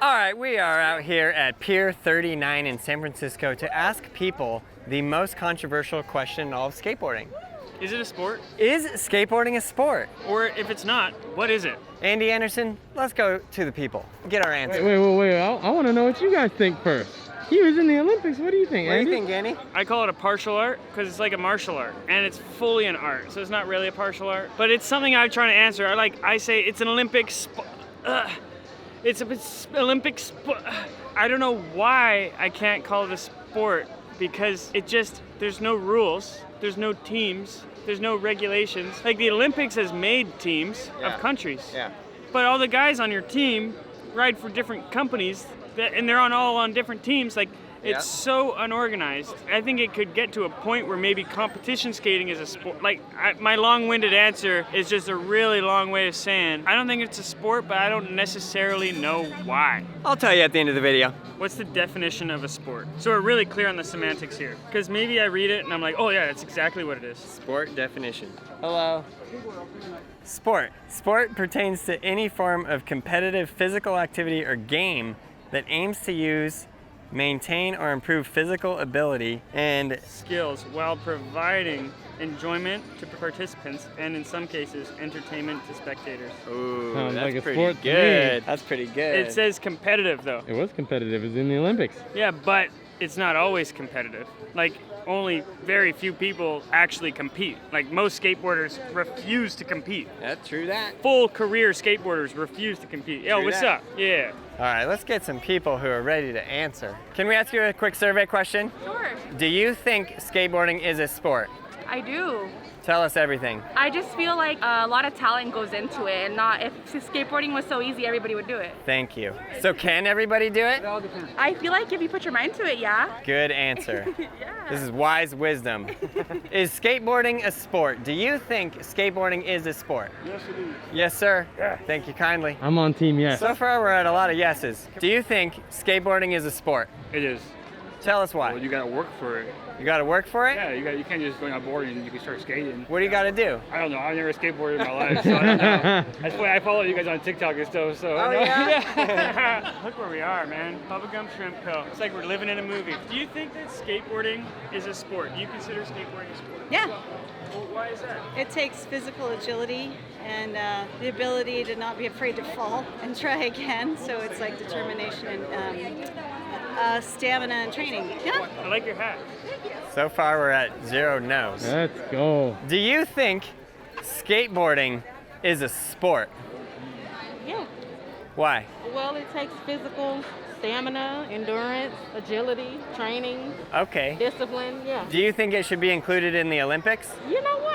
All right, we are out here at Pier 39 in San Francisco to ask people the most controversial question in all of skateboarding. Is it a sport? Is skateboarding a sport? Or if it's not, what is it? Andy Anderson, let's go to the people. Get our answer. Wait. I want to know what you guys think first. He was in the Olympics. What do you think, What Andy? do you think, Andy? I call it a partial art because it's like a martial art and it's fully an art. So it's not really a partial art, but it's something I'm trying to answer. I say it's an Olympic sport. It's an Olympic sport. I don't know why I can't call it a sport because there's no rules, there's no teams, there's no regulations. Like the Olympics has made teams of countries. Yeah. But all the guys on your team ride for different companies and they're all on different teams. Like it's so unorganized. I think it could get to a point where maybe competition skating is a sport. My long-winded answer is just a really long way of saying I don't think it's a sport, but I don't necessarily know why. I'll tell you at the end of the video. What's the definition of a sport? So we're really clear on the semantics here. Because maybe I read it and I'm like, oh yeah, that's exactly what it is. Sport definition. Hello. Sport. Sport pertains to any form of competitive physical activity or game that aims to use, maintain, or improve physical ability and skills while providing enjoyment to participants and in some cases entertainment to spectators. Ooh, Sounds that's like a pretty sport to good. me. That's pretty good. It says competitive though. It was competitive. It was in the Olympics. Yeah, but it's not always competitive. Like only very few people actually compete. Like most skateboarders refuse to compete. That's true that. Full career skateboarders refuse to compete. Yo, True what's that. up? Yeah. All right, let's get some people who are ready to answer. Can we ask you a quick survey question? Sure. Do you think skateboarding is a sport? I do. Tell us everything. I just feel like a lot of talent goes into it, and not if skateboarding was so easy, everybody would do it. Thank you. So can everybody do it? I feel like if you put your mind to it, yeah. Good answer. Yeah. This is wise wisdom. Is skateboarding a sport? Do you think skateboarding is a sport? Yes, it is. Yes, sir. Thank you kindly. I'm on team yes. So far, we're at a lot of yeses. Do you think skateboarding is a sport? It is. Tell us why. Well, you gotta work for it. You got to work for it? Yeah, you can't just go on board and you can start skating. What do you got to do? I don't know. I've never skateboarded in my life, so I don't know. That's why I follow you guys on TikTok and stuff. So Oh, I know. yeah? Look where we are, man. Bubblegum Shrimp Co. It's like we're living in a movie. Do you think that skateboarding is a sport? Do you consider skateboarding a sport? Yeah, Well, why is that? it takes physical agility and the ability to not be afraid to fall and try again. So it's like determination and stamina and training. Yeah. I like your hat. So far, we're at 0 no's. Let's go. Do you think skateboarding is a sport? Yeah. Why? Well, it takes physical stamina, endurance, agility, training, Okay. discipline. Yeah. Do you think it should be included in the Olympics? You know what?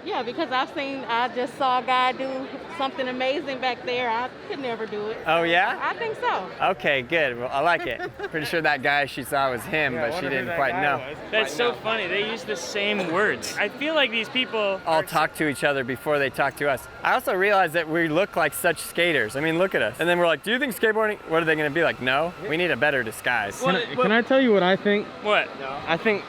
Yeah, because I just saw a guy do something amazing back there. I could never do it. Oh, yeah? I think so. Okay, good. Well, I like it. Pretty sure that guy she saw was him, but she didn't quite know. That's so funny. They use the same words. I feel like these people All talk to each other before they talk to us. I also realized that we look like such skaters. I mean, look at us. And then we're like, do you think skateboarding, what are they going to be like? No, we need a better disguise. Can I tell you what I think? What? I think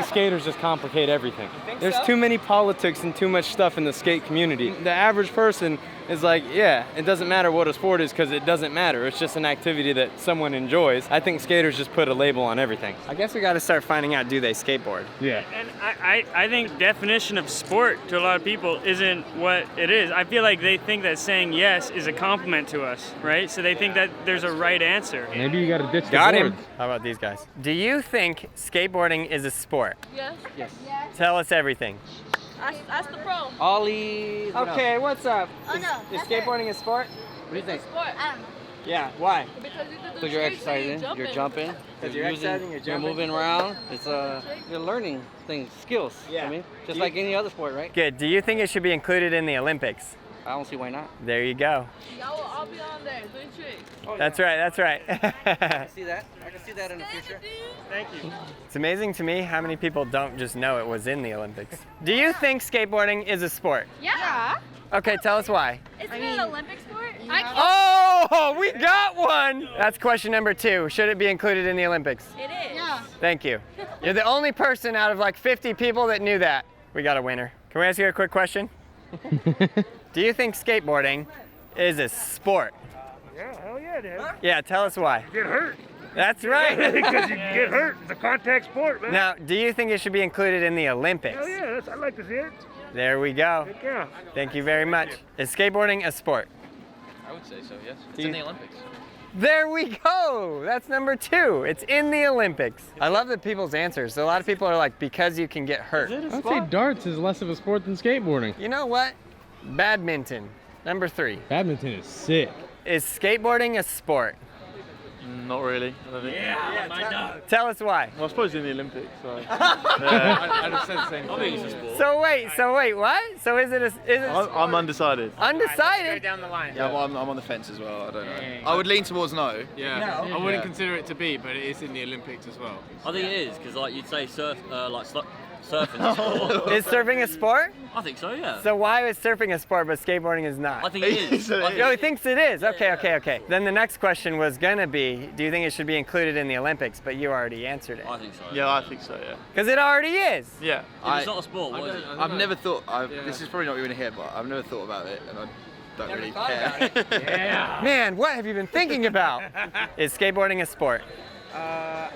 skaters just complicate everything. There's too many politics and too much stuff in the skate community. The average person is like, yeah, it doesn't matter what a sport is because it doesn't matter. It's just an activity that someone enjoys. I think skaters just put a label on everything. I guess we got to start finding out, do they skateboard? Yeah. And I think definition of sport to a lot of people isn't what it is. I feel like they think that saying yes is a compliment to us, right? So they think that there's a right answer. Maybe you got to ditch the Got him. boards. How about these guys? Do you think skateboarding is a sport? Yes. Tell us everything. Ask the pro. Ollie. Okay, what's up? Oh, no, Is that's skateboarding a sport? What do you think? Sport. I don't know. Yeah, why? Because you Because you're exercising, you're jumping, Because you're exercising, you're jumping. you're moving around. It's you're learning things, skills. Yeah. I mean, just Do like you- any other sport, right? Good. Do you think it should be included in the Olympics? I don't see why not. There you go. I'll be on there doing tricks. That's right, that's right. I see that. I can see that in the future. Thank you. It's amazing to me how many people don't just know it was in the Olympics. Do you think skateboarding is a sport? Yeah. Okay, tell us why. Isn't it an Olympic sport? Oh, we got one! That's question number 2. Should it be included in the Olympics? It is. Yeah. Thank you. You're the only person out of like 50 people that knew that. We got a winner. Can we ask you a quick question? Do you think skateboarding is a sport? Yeah, hell Hell yeah, dude. Yeah, tell us why. Get hurt. That's right. Because you get hurt. It's a contact sport, man. Now, do you think it should be included in the Olympics? Hell yeah, I'd like to see it. There we go. Heck yeah. Thank you very much. Is skateboarding a sport? I would say so, yes. It's in the Olympics. There we go. That's number 2. It's in the Olympics. I love the people's answers. A lot of people are like, because you can get hurt. I'd say darts is less of a sport than skateboarding. You know what? Badminton, number 3. Badminton is sick. Is skateboarding a sport? Not really. Tell us why. Well, I suppose in the Olympics, so. I'd have said the same thing. I think it's a sport. So wait, what? So is it I'm undecided. undecided? Down the line. Yeah, well, I'm on the fence as well. I don't know. I would lean towards no. Yeah. No. I wouldn't consider it to be, but it is in the Olympics as well. I think it is, because like you'd say surfing is sport. Is surfing a sport? I think so, yeah. So why is surfing a sport but skateboarding is not? I think it is. Oh, he thinks it is. Okay. Then the next question was gonna be, do you think it should be included in the Olympics? But you already answered it. I think so. Yeah, I think so, yeah. Because it already is. Yeah. If it's not a sport, what is it? I've never thought. This is probably not even here, but I've never thought about it, and I don't really thought care. about it. Yeah. Man, what have you been thinking about? Is skateboarding a sport?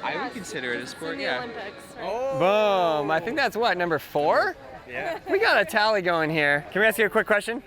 I would consider it a sport. Yeah. Olympics. Boom. I think that's what, number 4? Yeah. We got a tally going here. Can we ask you a quick question?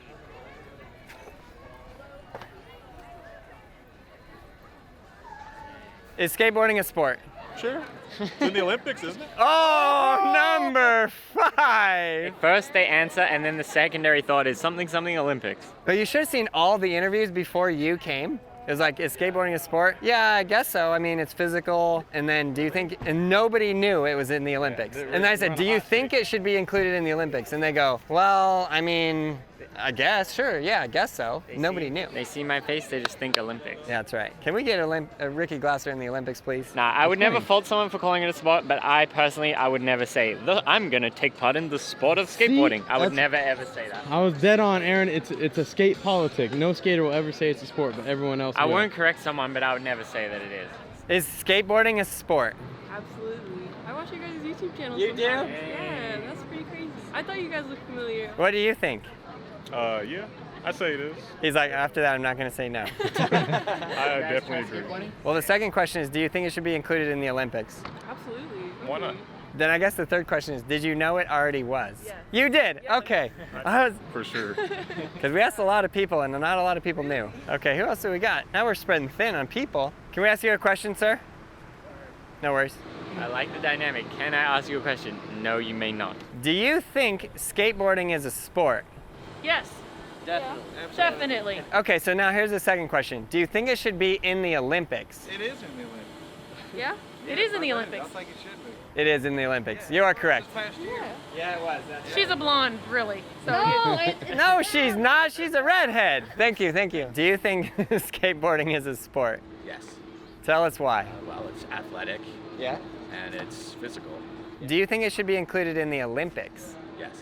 Is skateboarding a sport? Sure. It's in the Olympics, isn't it? Oh, number 5. First they answer, and then the secondary thought is something Olympics. But you should have seen all the interviews before you came. It was like, is skateboarding a sport? Yeah, I guess so. I mean, it's physical. And then do you think, and nobody knew it was in the Olympics. And then I said, do you think it should be included in the Olympics? And they go, well, I mean, I guess, sure, yeah, I guess so. Nobody knew. They see my face, they just think Olympics. Yeah, that's right. Can we get Ricky Glasser in the Olympics, please? Nah, I would never fault someone for calling it a sport, but I personally, I would never say, I'm gonna take part in the sport of skateboarding. I would never ever say that. I was dead on, Aaron. It's a skate politic. No skater will ever say it's a sport, but everyone else I will. won't correct someone, but I would never say that it is. Is skateboarding a sport? Absolutely. I watch your guys' YouTube channel. You do? Yeah, that's pretty crazy. I thought you guys looked familiar. What do you think? Yeah, I'd say it is. He's like, after that, I'm not going to say no. I definitely agree. Well, the second question is, do you think it should be included in the Olympics? Absolutely. Why not? Then I guess the third question is, did you know it already was? Yes. You did? Yeah. Okay. For sure. Because we asked a lot of people and not a lot of people knew. Okay, who else do we got? Now we're spreading thin on people. Can we ask you a question, sir? No worries. I like the dynamic. Can I ask you a question? No, you may not. Do you think skateboarding is a sport? Yes. Definitely. Okay, so now here's the second question. Do you think it should be in the Olympics? It is in the Olympics. Yeah? It is in the Olympics. I think it should be. It is in the Olympics. You are correct. Yeah. It was. She's a blonde, really. So No, she's not. She's a redhead. Thank you. Do you think skateboarding is a sport? Yes. Tell us why. Well, it's athletic. Yeah. And it's physical. Do you think it should be included in the Olympics? Yes.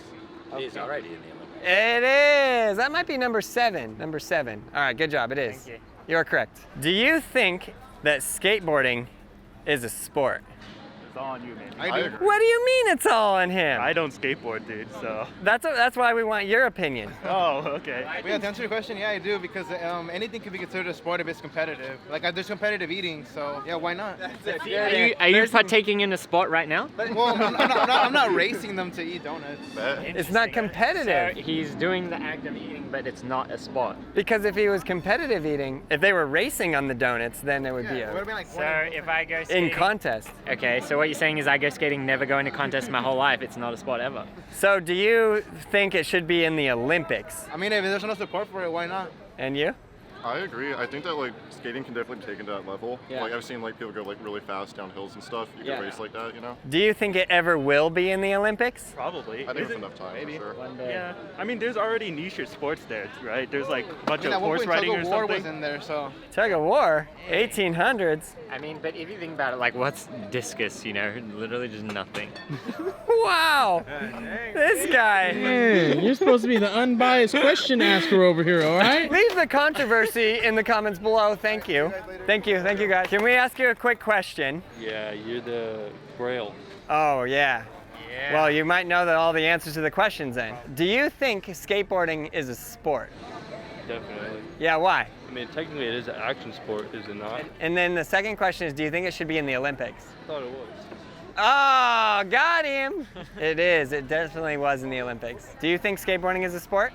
It is already in the Olympics. It is. That might be number 7. Number 7. All right, good job. It is. Thank you. You are correct. Do you think that skateboarding is a sport? It's all on you, man. I do. What do you mean it's all on him? I don't skateboard, dude, so. That's why we want your opinion. Oh, okay. Yeah, to answer your question, yeah, I do, because anything can be considered a sport if it's competitive. Like, there's competitive eating, so yeah, why not? Are you partaking in a sport right now? Well, I'm not racing them to eat donuts. It's not competitive. So he's doing the act of eating, but it's not a sport. Because if he was competitive eating, if they were racing on the donuts, then it would be So if I go in skating... contest. Okay, so what you're saying is I go skating, never go into contests my whole life. It's not a sport ever. So do you think it should be in the Olympics? I mean, if there's no support for it, why not? And you? I agree. I think that like skating can definitely be taken to that level. Yeah. Like I've seen like people go like really fast down hills and stuff. You can race like that, you know? Do you think it ever will be in the Olympics? Probably. I think it's enough time, for sure. Yeah. I mean, there's already niche sports there, right? There's like a bunch of At one horse point, riding or tug of war something. was in there, so. Tug of war? 1800s? I mean, but if you think about it, like what's discus, you know? Literally just nothing. Wow! This guy. Hey, you're supposed to be the unbiased question asker over here, all right? Leave the controversy in the comments below. Thank you. Thank you guys. Can we ask you a quick question? Yeah, you're the Braille. Oh, yeah. Well, you might know all the answers to the questions then. Do you think skateboarding is a sport? Definitely. Yeah, why? I mean, technically it is an action sport, is it not? And then the second question is, do you think it should be in the Olympics? I thought it was. Oh, got him. It is. It definitely was in the Olympics. Do you think skateboarding is a sport?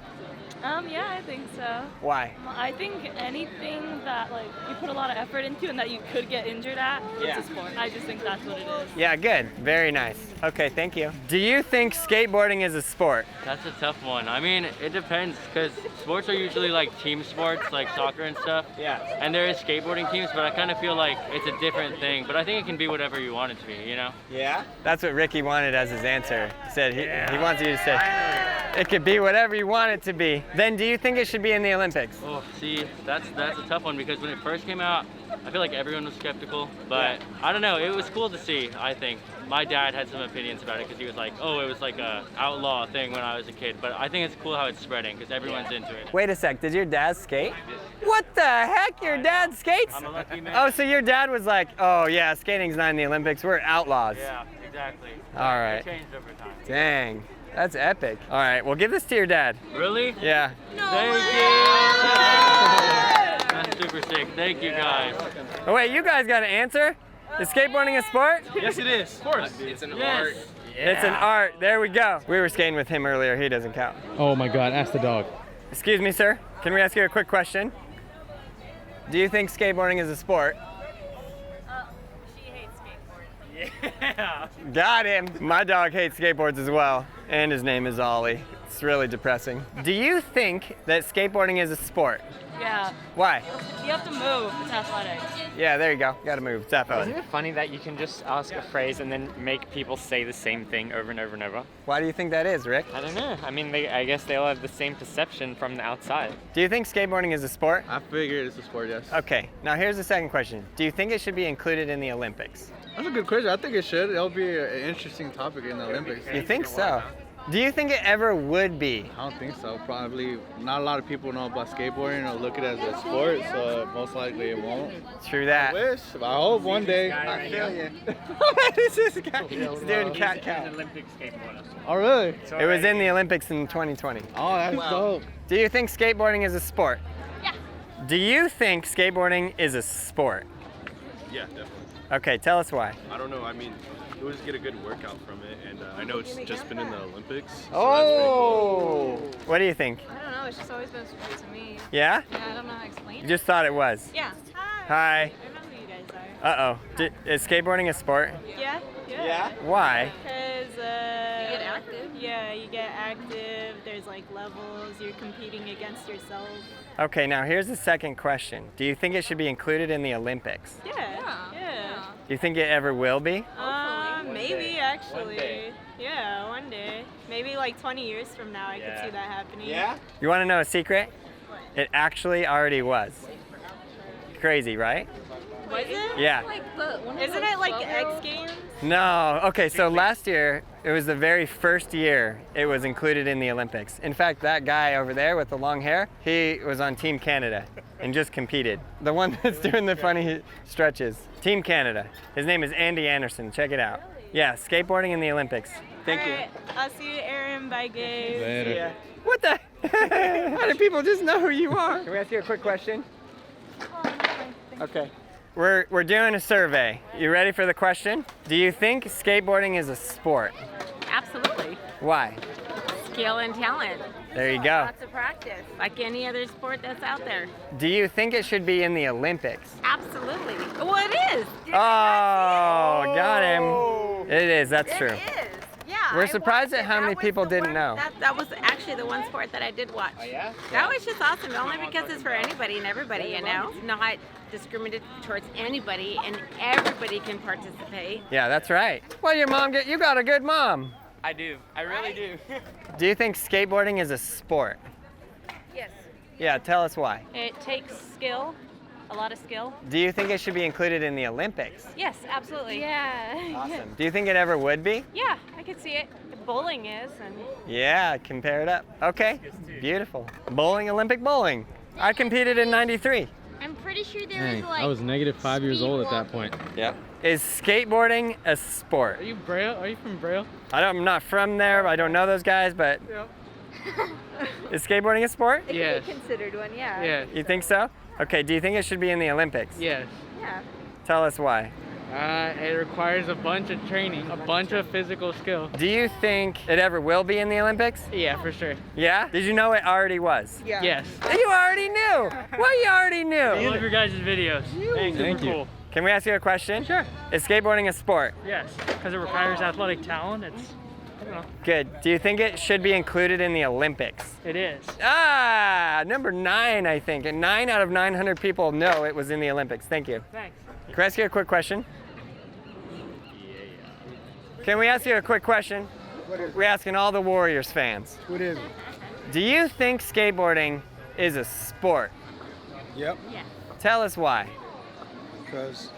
Yeah, I think so. Why? I think anything that like you put a lot of effort into and that you could get injured at, it's a sport. I just think that's what it is. Yeah, good. Very nice. Okay, thank you. Do you think skateboarding is a sport? That's a tough one. I mean, it depends because sports are usually like team sports, like soccer and stuff. Yeah. And there is skateboarding teams, but I kind of feel like it's a different thing. But I think it can be whatever you want it to be, you know? Yeah? That's what Ricky wanted as his answer. He said he wants you to say, it could be whatever you want it to be. Then do you think it should be in the Olympics? Oh, see, that's a tough one because when it first came out, I feel like everyone was skeptical. But I don't know, it was cool to see, I think. My dad had some opinions about it because he was like, oh, it was like a outlaw thing when I was a kid. But I think it's cool how it's spreading because everyone's into it. Wait a sec, did your dad skate? What the heck? Your dad skates? I'm a lucky man. Oh, so your dad was like, oh yeah, skating's not in the Olympics, we're outlaws. Yeah, exactly. All right. It changed over time. Dang, that's epic. All right, well give this to your dad. Really? Yeah. Thank you. That's super sick. Thank you guys. Oh wait, you guys got an answer? Is skateboarding a sport? Yes, it is. Of course. It's an Yes. art. It's an art. There we go. We were skating with him earlier. He doesn't count. Oh my God, ask the dog. Excuse me, sir. Can we ask you a quick question? Do you think skateboarding is a sport? She hates skateboarding. Yeah. Got him. My dog hates skateboards as well, and his name is Ollie. It's really depressing. Do you think that skateboarding is a sport? Yeah. Why? You have to move. It's athletics. Yeah, there you go. Gotta move. It's athletic. Isn't it funny that you can just ask a phrase and then make people say the same thing over and over and over? Why do you think that is, Rick? I don't know. I mean, I guess they all have the same perception from the outside. Do you think skateboarding is a sport? I figured it's a sport, yes. Okay, now here's the second question. Do you think it should be included in the Olympics? That's a good question. I think it should. It'll be an interesting topic in the Olympics. You think so? Do you think it ever would be? I don't think so. Probably not a lot of people know about skateboarding or look at it as a sport, so most likely it won't. True that. I wish. I hope one day. I feel you. This is guy. He's doing cat cow. Olympic skateboarder. Oh, really? It was in the Olympics in 2020. Oh, that's dope. Do you think skateboarding is a sport? Yeah. Do you think skateboarding is a sport? Yeah, definitely. Okay, tell us why. I don't know. I mean, you always get a good workout from it, and I know it's just been in the Olympics. So Oh! What do you think? I don't know. It's just always been a surprise to me. Yeah? Yeah, I don't know how to explain You it. just thought it was? Yeah. Hi. I don't know who you guys are. Uh-oh. Is skateboarding a sport? Yeah. Why? Because You get active. Yeah, you get active. There's like levels. You're competing against yourself. Okay, now here's the second question. Do you think it should be included in the Olympics? Yeah. Do you think it ever will be? Maybe actually. Yeah, one day. Maybe like 20 years from now, I could see that happening. You want to know a secret? It actually already was. Crazy, right? Was it? Yeah. Isn't it like X Games? No. Okay, so last year, it was the very first year it was included in the Olympics. In fact, that guy over there with the long hair, he was on Team Canada and just competed. The one that's doing the funny stretches. Team Canada. His name is Andy Anderson. Check it out. Yeah, skateboarding in the Olympics. Thank you. Alright, I'll see you, Aaron. Bye, Gabe. Later. Yeah. What the? How do people just know who you are? Can we ask you a quick question? Okay. We're doing a survey. You ready for the question? Do you think skateboarding is a sport? Absolutely. Why? Skill and talent. There you go. Lots of practice, like any other sport that's out there. Do you think it should be in the Olympics? Absolutely. Well, it is. Oh, got him. It is, that's true. It is. Yeah. We're surprised at how many people the didn't one- know. That was actually the one sport that I did watch. Oh, yeah? That was just awesome, only because it's for anybody and everybody, you know? Not discriminated towards anybody, and everybody can participate. Yeah, that's right. Well, you got a good mom. I do. I really do. Do you think skateboarding is a sport? Yes. Yeah, tell us why. It takes skill, a lot of skill. Do you think it should be included in the Olympics? Yes, absolutely. Yeah. Awesome. Do you think it ever would be? Yeah, I could see it. Bowling is, and Yeah, compare it up. Okay, beautiful. Bowling, Olympic bowling. I competed in '93. I'm pretty sure there Dang, was like. I was -5 years old at that point. Yep. Is skateboarding a sport? Are you Braille? Are you from Braille? I'm not from there. I don't know those guys, but Is skateboarding a sport? It Yes. could be considered one, yeah. Yes. You think so? Okay, do you think it should be in the Olympics? Yes. Yeah. Tell us why. It requires a bunch of training, a bunch of physical skill. Do you think it ever will be in the Olympics? Yeah, for sure. Yeah? Did you know it already was? Yeah. Yes. You already knew! Well, you already I knew! love your guys' videos. Thanks. Thank Super you. cool. Can we ask you a question? Sure. Is skateboarding a sport? Yes, because it requires athletic talent. It's, I don't know. Good. Do you think it should be included in the Olympics? It is. Ah, number 9, I think. And 9 out of 900 people know it was in the Olympics. Thank you. Thanks. Can I ask you a quick question? Can we ask you a quick question? We're asking all the Warriors fans. What is it? Do you think skateboarding is a sport? Yep. Yeah. Tell us why. Because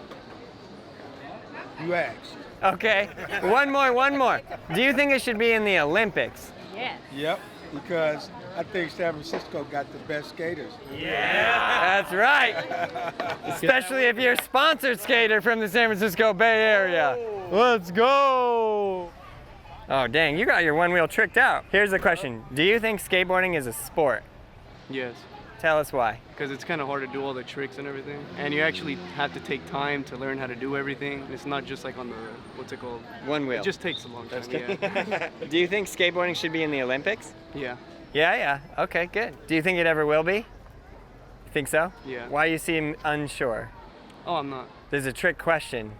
you asked. Okay. One more. Do you think it should be in the Olympics? Yes. Yep. Because I think San Francisco got the best skaters. That's right. Especially if you're a sponsored skater from the San Francisco Bay Area. Let's go. Oh, dang, you got your one wheel tricked out. Here's the question. Do you think skateboarding is a sport? Yes. Tell us why. Because it's kind of hard to do all the tricks and everything. And you actually have to take time to learn how to do everything. It's not just like on the, what's it called? One wheel. It just takes a long time, yeah. Do you think skateboarding should be in the Olympics? Yeah. Yeah. Okay, good. Do you think it ever will be? You think so? Yeah. Why you seem unsure? Oh, I'm not. There's a trick question.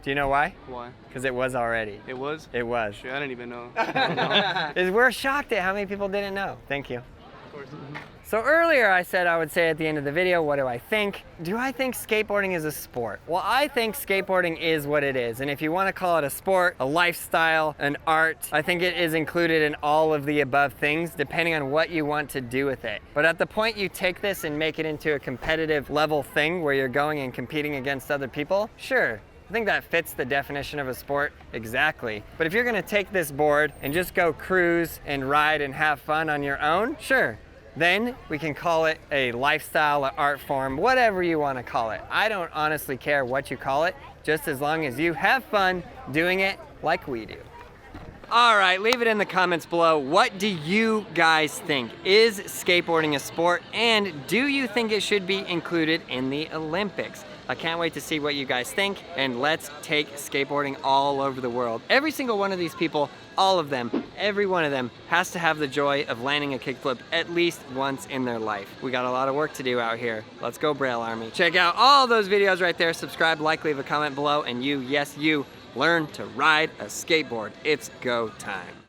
Do you know why? Why? Because it was already. It was? It was. Shit, I didn't even know. I don't know. We're shocked at how many people didn't know. Thank you. Of course. So earlier I said I would say at the end of the video, what do I think? Do I think skateboarding is a sport? Well, I think skateboarding is what it is. And if you want to call it a sport, a lifestyle, an art, I think it is included in all of the above things, depending on what you want to do with it. But at the point you take this and make it into a competitive level thing where you're going and competing against other people, sure. I think that fits the definition of a sport exactly. But if you're gonna take this board and just go cruise and ride and have fun on your own, sure. Then we can call it a lifestyle, an art form, whatever you want to call it. I don't honestly care what you call it, just as long as you have fun doing it like we do. All right, leave it in the comments below. What do you guys think? Is skateboarding a sport, and do you think it should be included in the Olympics? I can't wait to see what you guys think, and let's take skateboarding all over the world. Every single one of these people, all of them, every one of them has to have the joy of landing a kickflip at least once in their life. We got a lot of work to do out here. Let's go, Braille Army. Check out all those videos right there. Subscribe, like, leave a comment below, and you, yes you, learn to ride a skateboard. It's go time.